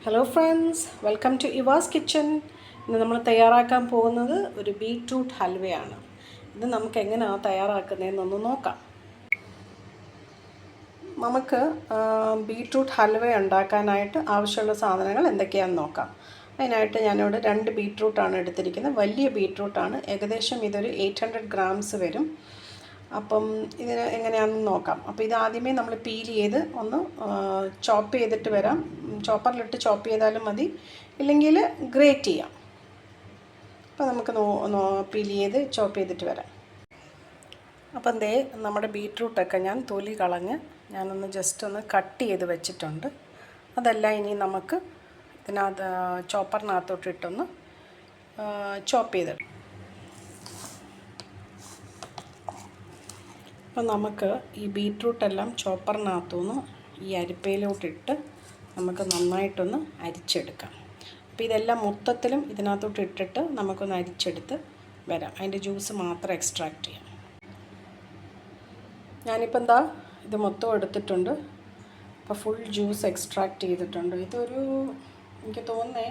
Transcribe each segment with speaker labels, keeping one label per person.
Speaker 1: Hello friends, welcome to Eva's kitchen. ഇന്ന് നമ്മൾ തയ്യാറാക്കാൻ പോകുന്നത് ഒരു ബീറ്റ്റൂട്ട് ഹൽവയാണ്. ഇത് നമുക്ക് എങ്ങനെയാണ് തയ്യാറാക്കുന്നതെന്നൊന്ന് നോക്കാം. നമുക്ക് ബീറ്റ്റൂട്ട് ഹൽവ ഉണ്ടാക്കാനായിട്ട് ആവശ്യമുള്ള സാധനങ്ങൾ എന്തൊക്കെയാണെന്ന് നോക്കാം. അതിനായിട്ട് ഞാനിവിടെ 2 ബീറ്റ്റൂട്ടാണ് എടുത്തിരിക്കുന്നത്. വലിയ ബീറ്റ്റൂട്ടാണ്, ഏകദേശം ഇതൊരു 800 ഗ്രാംസ് വരും. അപ്പം ഇതിന് എങ്ങനെയാണെന്ന് നോക്കാം. അപ്പോൾ ഇത് ആദ്യമേ നമ്മൾ പീൽ ചെയ്ത് ഒന്ന് ചോപ്പ് ചെയ്തിട്ട് വരാം. ചോപ്പറിലിട്ട് ചോപ്പ് ചെയ്താലും മതി, ഇല്ലെങ്കിൽ ഗ്രേറ്റ് ചെയ്യാം. അപ്പോൾ നമുക്ക് പീൽ ചെയ്ത് ചോപ്പ് ചെയ്തിട്ട് വരാം. അപ്പം ദേ നമ്മുടെ ബീറ്റ്റൂട്ടൊക്കെ ഞാൻ തൊലി കളഞ്ഞ് ഞാനൊന്ന് ജസ്റ്റ് ഒന്ന് കട്ട് ചെയ്ത് വെച്ചിട്ടുണ്ട്. അതെല്ലാം ഇനി നമുക്ക് ഇതിനകത്ത് ചോപ്പറിനകത്തോട്ടിട്ടൊന്ന് ചോപ്പ് ചെയ്തിടാം. അപ്പം നമുക്ക് ഈ ബീറ്റ്റൂട്ടെല്ലാം ചോപ്പറിനകത്തുനിന്ന് ഈ അരിപ്പയിലോട്ടിട്ട് നമുക്ക് നന്നായിട്ടൊന്ന് അരിച്ചെടുക്കാം. അപ്പോൾ ഇതെല്ലാം മൊത്തത്തിലും ഇതിനകത്തോട്ട് ഇട്ടിട്ട് നമുക്കൊന്ന് അരിച്ചെടുത്ത് വരാം. അതിൻ്റെ ജ്യൂസ് മാത്രം എക്സ്ട്രാക്റ്റ് ചെയ്യാം. ഞാനിപ്പോൾ എന്താ ഇത് മൊത്തം എടുത്തിട്ടുണ്ട്. അപ്പോൾ ഫുൾ ജ്യൂസ് എക്സ്ട്രാക്റ്റ് ചെയ്തിട്ടുണ്ട്. ഇതൊരു എനിക്ക് തോന്നുന്നേ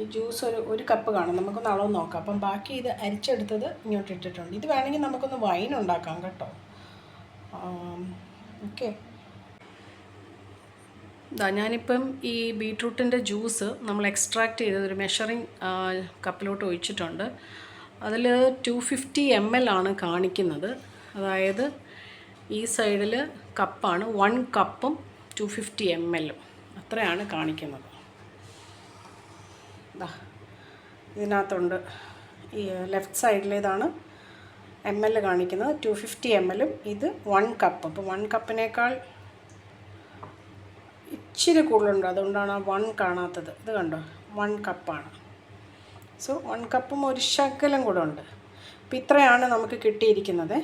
Speaker 1: ഈ ജ്യൂസ് ഒരു കപ്പ് കാണും. നമുക്കൊന്ന് അളവ് നോക്കാം. അപ്പം ബാക്കി ഇത് അരിച്ചെടുത്തത് ഇങ്ങോട്ട് ഇട്ടിട്ടുണ്ട്. ഇത് വേണമെങ്കിൽ നമുക്കൊന്ന് വൈൻ ഉണ്ടാക്കാം കേട്ടോ. ഓക്കെ, ഞാനിപ്പം ഈ ബീറ്റ്റൂട്ടിൻ്റെ ജ്യൂസ് നമ്മൾ എക്സ്ട്രാക്റ്റ് ചെയ്തത് ഒരു മെഷറിങ് കപ്പിലോട്ട് ഒഴിച്ചിട്ടുണ്ട്. അതിൽ 250 ml ആണ് കാണിക്കുന്നത്. അതായത് ഈ സൈഡിൽ കപ്പാണ്, 1 കപ്പും 250 ml അത്രയാണ് കാണിക്കുന്നത്. ഇതിനകത്തുണ്ട്, ഈ ലെഫ്റ്റ് സൈഡിലേതാണ് ml കാണിക്കുന്നത്, 250 ml. ഇത് 1 കപ്പ്. അപ്പോൾ 1 കപ്പിനേക്കാൾ ഇച്ചിരി കൂടുതലുണ്ട്, അതുകൊണ്ടാണ് 1 കാണാത്തത്. ഇത് കണ്ടോ, 1 കപ്പാണ്. സോ 1 കപ്പും ഒരു ശകലം കൂടെ ഉണ്ട്. അപ്പോൾ ഇത്രയാണ് നമുക്ക് കിട്ടിയിരിക്കുന്നത്.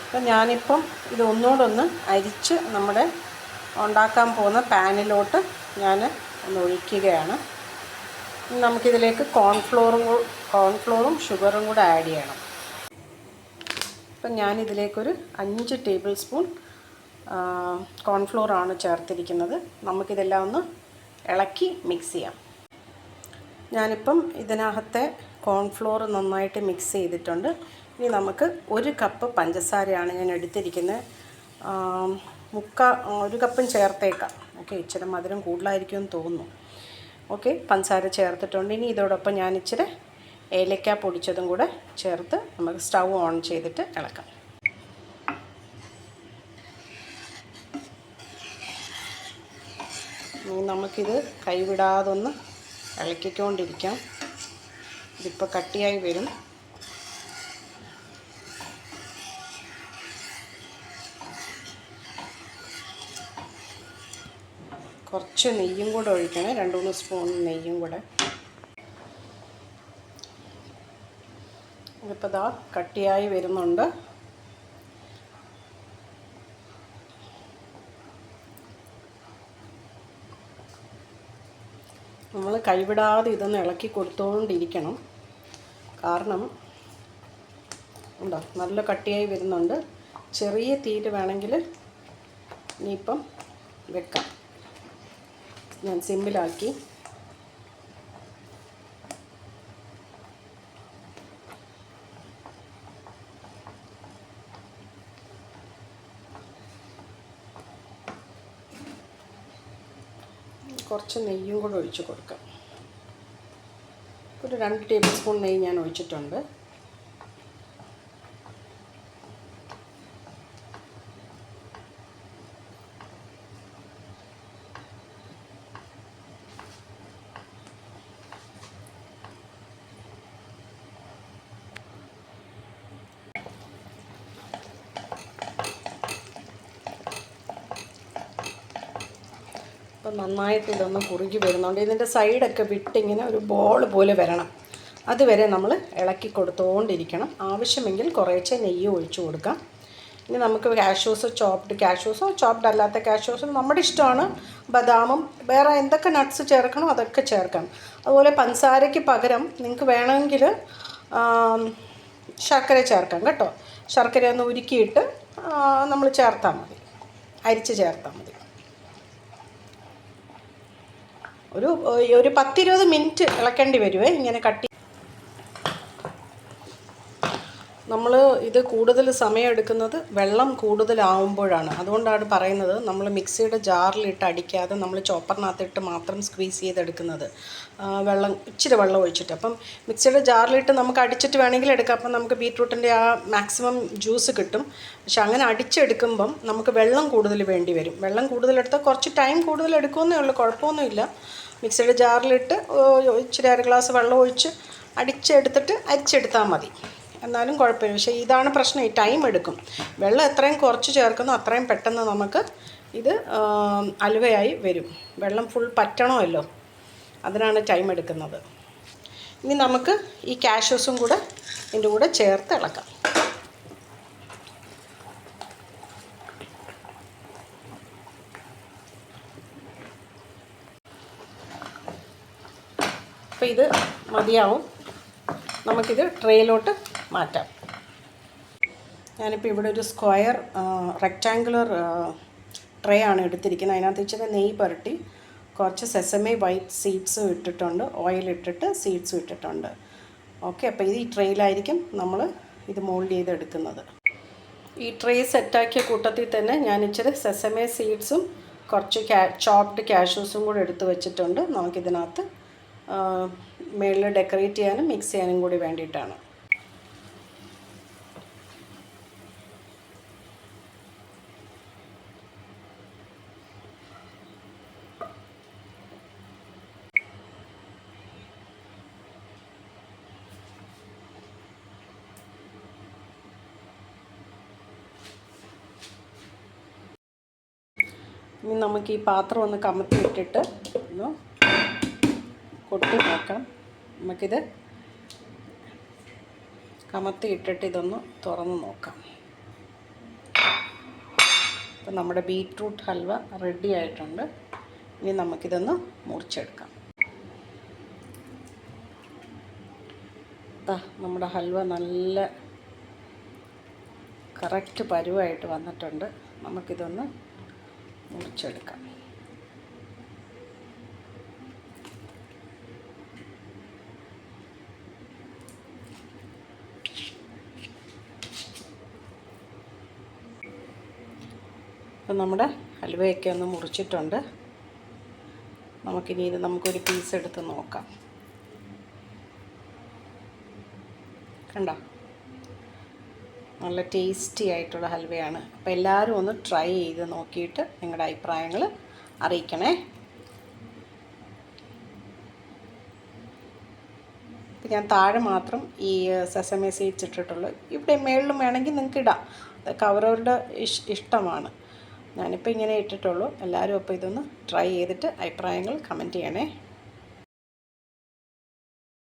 Speaker 1: അപ്പം ഞാനിപ്പം ഇത് ഒന്നുകൂടൊന്ന് അരിച്ച് നമ്മുടെ ഉണ്ടാക്കാൻ പോകുന്ന പാനിലോട്ട് ഞാൻ ഒന്ന് ഒഴിക്കുകയാണ്. നമുക്കിതിലേക്ക് കോൺഫ്ലോറും ഷുഗറും കൂടെ ആഡ് ചെയ്യണം. അപ്പം ഞാനിതിലേക്കൊരു 5 ടേബിൾ സ്പൂൺ കോൺഫ്ലോറാണ് ചേർത്തിരിക്കുന്നത്. നമുക്കിതെല്ലാം ഒന്ന് ഇളക്കി മിക്സ് ചെയ്യാം. ഞാനിപ്പം ഇതിനകത്തെ കോൺഫ്ലോർ നന്നായിട്ട് മിക്സ് ചെയ്തിട്ടുണ്ട്. ഇനി നമുക്ക് 1 കപ്പ് പഞ്ചസാരയാണ് ഞാൻ എടുത്തിരിക്കുന്നത്. 1 കപ്പും ചേർത്തേക്കാം. ഓക്കെ, ഇച്ചിരി മധുരം കൂടുതലായിരിക്കുമെന്ന് തോന്നുന്നു. ഓക്കെ, പഞ്ചസാര ചേർത്തിട്ടുണ്ട്. ഇനി ഇതോടൊപ്പം ഞാൻ ഇച്ചിരി ഏലക്ക പൊടിച്ചതും കൂടെ ചേർത്ത് നമുക്ക് സ്റ്റൗ ഓൺ ചെയ്തിട്ട് ഇളക്കാം. നമുക്കിത് കൈവിടാതൊന്ന് ഇളക്കിക്കൊണ്ടിരിക്കാം. ഇതിപ്പോൾ കട്ടിയായി വരും. കുറച്ച് നെയ്യും കൂടെ ഒഴിക്കണേ, 2-3 സ്പൂൺ നെയ്യും കൂടെ. ഇതിപ്പോൾ ദാ കട്ടിയായി വരുന്നുണ്ട്. നമ്മൾ കൈവിടാതെ ഇതൊന്ന് ഇളക്കി കൊടുത്തുകൊണ്ടിരിക്കണം. കാരണം ഉണ്ടോ, നല്ല കട്ടിയായി വരുന്നുണ്ട്. ചെറിയ തീര് വേണമെങ്കിൽ ഇനിയിപ്പം വെക്കാം. ഞാൻ സിമ്മിലാക്കി. കുറച്ച് നെയ്യും കൂടെ ഒഴിച്ച് കൊടുക്കാം. ഒരു 2 ടേബിൾ സ്പൂൺ നെയ്യ് ഞാൻ ഒഴിച്ചിട്ടുണ്ട്. അപ്പോൾ നന്നായിട്ട് ഇതൊന്ന് കുറുകി വരുന്നുണ്ട്. ഇതിൻ്റെ സൈഡൊക്കെ വിട്ടിങ്ങനെ ഒരു ബോൾ പോലെ വരണം. അതുവരെ നമ്മൾ ഇളക്കി കൊടുത്തുകൊണ്ടിരിക്കണം. ആവശ്യമെങ്കിൽ കുറേശ്ശെ നെയ്യ് ഒഴിച്ചു കൊടുക്കാം. ഇനി നമുക്ക് കാഷ്യൂസോ ചോപ്ഡ് അല്ലാത്ത കാഷ്യൂസോ നമ്മുടെ ഇഷ്ടമാണ്. ബദാമും വേറെ എന്തൊക്കെ നട്ട്സ് ചേർക്കണോ അതൊക്കെ ചേർക്കാം. അതുപോലെ പഞ്ചസാരയ്ക്ക് പകരം നിങ്ങൾക്ക് വേണമെങ്കിൽ ശർക്കര ചേർക്കാം കേട്ടോ. ശർക്കര ഒന്ന് ഉരുക്കിയിട്ട് നമ്മൾ ചേർത്താൽ മതി, അരിച്ച് ചേർത്താൽ മതി. ഒരു 10-20 മിനിറ്റ് ഇളക്കേണ്ടി വരുമേ. ഇങ്ങനെ കട്ടി നമ്മൾ ഇത് കൂടുതൽ സമയം എടുക്കുന്നത് വെള്ളം കൂടുതലാവുമ്പോഴാണ്. അതുകൊണ്ടാണ് പറയുന്നത് നമ്മൾ മിക്സിയുടെ ജാറിലിട്ട് അടിക്കാതെ നമ്മൾ ചോപ്പറിനകത്തിട്ട് മാത്രം സ്ക്വീസ് ചെയ്തെടുക്കുന്നത്. ഇച്ചിരി വെള്ളം ഒഴിച്ചിട്ട്. അപ്പം മിക്സിയുടെ ജാറിലിട്ട് നമുക്ക് അടിച്ചിട്ട് വേണമെങ്കിൽ എടുക്കാം. അപ്പം നമുക്ക് ബീറ്റ്റൂട്ടിൻ്റെ ആ മാക്സിമം ജ്യൂസ് കിട്ടും. പക്ഷെ അങ്ങനെ അടിച്ചെടുക്കുമ്പം നമുക്ക് വെള്ളം കൂടുതൽ വേണ്ടി വരും. വെള്ളം കൂടുതലെടുത്താൽ കുറച്ച് ടൈം കൂടുതൽ എടുക്കുമെന്നേ ഉള്ളൂ, കുഴപ്പമൊന്നുമില്ല. മിക്സിയുടെ ജാറിലിട്ട് ഇച്ചിരി 1 ഗ്ലാസ് വെള്ളം ഒഴിച്ച് അരിച്ചെടുത്താൽ മതി. എന്നാലും കുഴപ്പമില്ല. പക്ഷേ ഇതാണ് പ്രശ്നം, ഈ ടൈം എടുക്കും. വെള്ളം എത്രയും കുറച്ച് ചേർക്കുന്നോ അത്രയും പെട്ടെന്ന് നമുക്ക് ഇത് അലുവയായി വരും. വെള്ളം ഫുൾ പറ്റണമല്ലോ, അതിനാണ് ടൈം എടുക്കുന്നത്. ഇനി നമുക്ക് ഈ കാഷ്യൂസും കൂടെ ഇതിൻ്റെ കൂടെ ചേർത്ത് ഇളക്കാം. അപ്പോൾ ഇത് മതിയാവും. നമുക്കിത് ട്രേയിലോട്ട് മാറ്റാം. ഞാനിപ്പോൾ ഇവിടെ ഒരു സ്ക്വയർ റെക്റ്റാങ്കുലർ ട്രേ ആണ് എടുത്തിരിക്കുന്നത്. അതിനകത്ത് ഇച്ചിരി നെയ്യ് പുരട്ടി കുറച്ച് സെസമി വൈറ്റ് സീഡ്സും ഇട്ടിട്ടുണ്ട്, ഓയിലിട്ടിട്ട് സീഡ്സും ഇട്ടിട്ടുണ്ട്. ഓക്കെ, അപ്പോൾ ഈ ട്രേയിലായിരിക്കും നമ്മൾ ഇത് മോൾഡ് ചെയ്തെടുക്കുന്നത്. ഈ ട്രേ സെറ്റാക്കിയ കൂട്ടത്തിൽ തന്നെ ഞാൻ ഇച്ചിരി സെസമി സീഡ്സും കുറച്ച് ചോപ്ഡ് കാഷ്യൂസും കൂടെ എടുത്ത് വെച്ചിട്ടുണ്ട്. നമുക്കിതിനകത്ത് മേളിൽ ഡെക്കറേറ്റ് ചെയ്യാനും മിക്സ് ചെയ്യാനും കൂടി വേണ്ടിയിട്ടാണ്. ഇനി നമുക്ക് ഈ പാത്രം ഒന്ന് കമത്തി ഇട്ടിട്ട് ഒന്ന് കൊട്ടി നോക്കാം. നമുക്കിത് കമത്തി ഇട്ടിട്ട് ഇതൊന്ന് തുറന്ന് നോക്കാം. അപ്പം നമ്മുടെ ബീറ്റ്റൂട്ട് ഹൽവ റെഡി ആയിട്ടുണ്ട്. ഇനി നമുക്കിതൊന്ന് മുറിച്ചെടുക്കാം. നമ്മുടെ ഹൽവ നല്ല കറക്റ്റ് പരുവായിട്ട് വന്നിട്ടുണ്ട്. നമുക്കിതൊന്ന് മുറിച്ചെടുക്കാം. അപ്പം നമ്മുടെ ഹൽവയൊക്കെ ഒന്ന് മുറിച്ചിട്ടുണ്ട്. നമുക്കിനി ഇത് നമുക്കൊരു പീസ് എടുത്ത് നോക്കാം. കണ്ടോ, നല്ല ടേസ്റ്റി ആയിട്ടുള്ള ഹൽവയാണ്. അപ്പോൾ എല്ലാവരും ഒന്ന് ട്രൈ ചെയ്ത് നോക്കിയിട്ട് നിങ്ങളുടെ അഭിപ്രായങ്ങൾ അറിയിക്കണേ. ഞാൻ താഴെ മാത്രം ഈ സെസമി സീഡ്സ് ഇട്ടിട്ടുള്ളൂ. ഇവിടെ മേളിലും വേണമെങ്കിൽ നിങ്ങൾക്ക് ഇടാം, അതൊക്കെ അവരവരുടെ ഇഷ്ടമാണ്. ഞാനിപ്പോൾ ഇങ്ങനെ ഇട്ടിട്ടുള്ളൂ. എല്ലാവരും അപ്പോൾ ഇതൊന്ന് ട്രൈ ചെയ്തിട്ട് അഭിപ്രായങ്ങൾ കമൻറ്റ് ചെയ്യണേ.